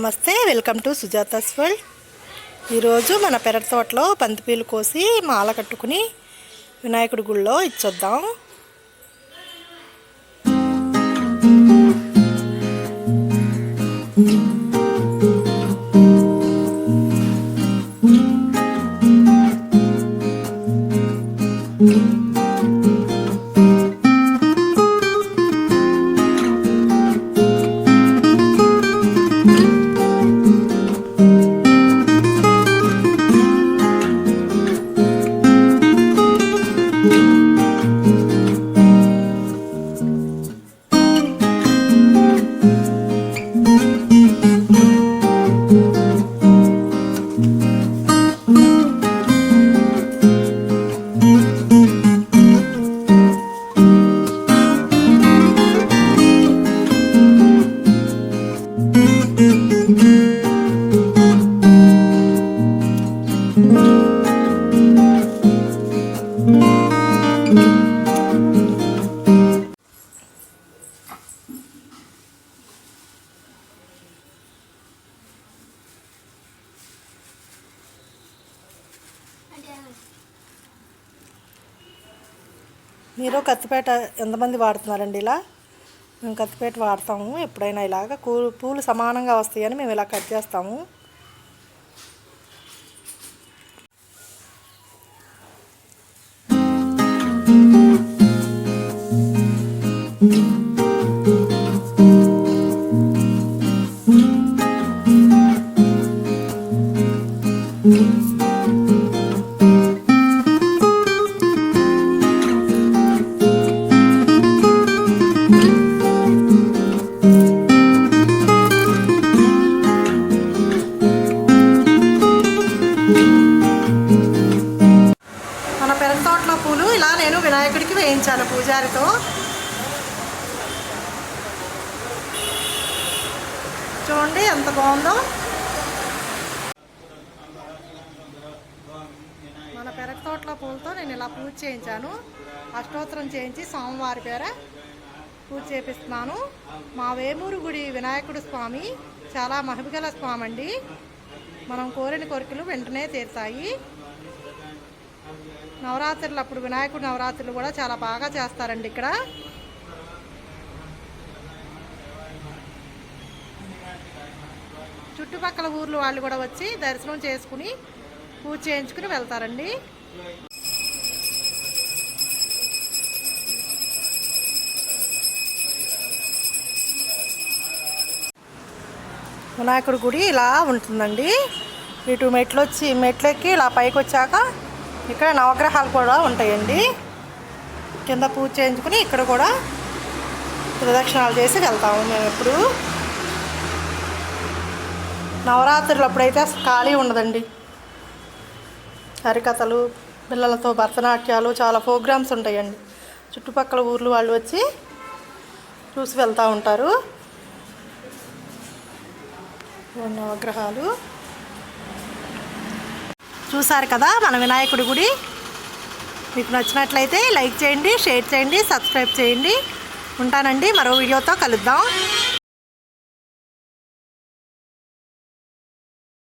నమస్తే, welcome to Sujata's world. ఈరోజు మన పెరటి తోటలో బంతిపూలు కోసి మాల కట్టుకుని వినాయకుడి గుళ్ళో ఇచ్చొద్దాం. మీరు కత్తిపేట ఎంతమంది వాడుతున్నారండి? ఇలా మేము కత్తిపేట వాడతాము. ఎప్పుడైనా ఇలాగ పూలు సమానంగా వస్తాయని మేము ఇలా కట్ చేస్తాము. తోటలో పూలు ఇలా నేను వినాయకుడికి వేయించాను పూజారితో. చూడండి ఎంత బాగుందో. మన పెరటి తోటలో పూలతో నేను ఇలా పూజ చేయించాను. అష్టోత్తరం చేయించి స్వామివారి పేర పూజ చేపిస్తున్నాను. మా వేమూరు గుడి వినాయకుడు స్వామి చాలా మహిమగల స్వామి అండి. మనం కోరిన కోరికలు వెంటనే తీరుతాయి. నవరాత్రులు అప్పుడు వినాయకుడు నవరాత్రులు కూడా చాలా బాగా చేస్తారండి ఇక్కడ. చుట్టుపక్కల ఊర్లు వాళ్ళు కూడా వచ్చి దర్శనం చేసుకుని పూజ చేయించుకుని వెళ్తారండి. వినాయకుడి గుడి ఇలా ఉంటుందండి. ఇటు మెట్లెక్కి ఇలా పైకి వచ్చాక ఇక్కడ నవగ్రహాలు కూడా ఉంటాయండి. కింద పూజ చేయించుకుని ఇక్కడ కూడా ప్రదక్షిణాలు చేసి వెళ్తాము మేము. ఎప్పుడు నవరాత్రులు అప్పుడైతే ఖాళీ ఉండదండి. హరికథలు, పిల్లలతో భరతనాట్యాలు, చాలా ప్రోగ్రామ్స్ ఉంటాయండి. చుట్టుపక్కల ఊర్లు వాళ్ళు వచ్చి చూసి వెళ్తూ ఉంటారు. నవగ్రహాలు చూసారు కదా మన వినాయకుడి గుడి. మీకు నచ్చినట్లయితే లైక్ చేయండి, షేర్ చేయండి, సబ్స్క్రైబ్ చేయండి. ఉంటానండి, మరో వీడియోతో కలుద్దాం.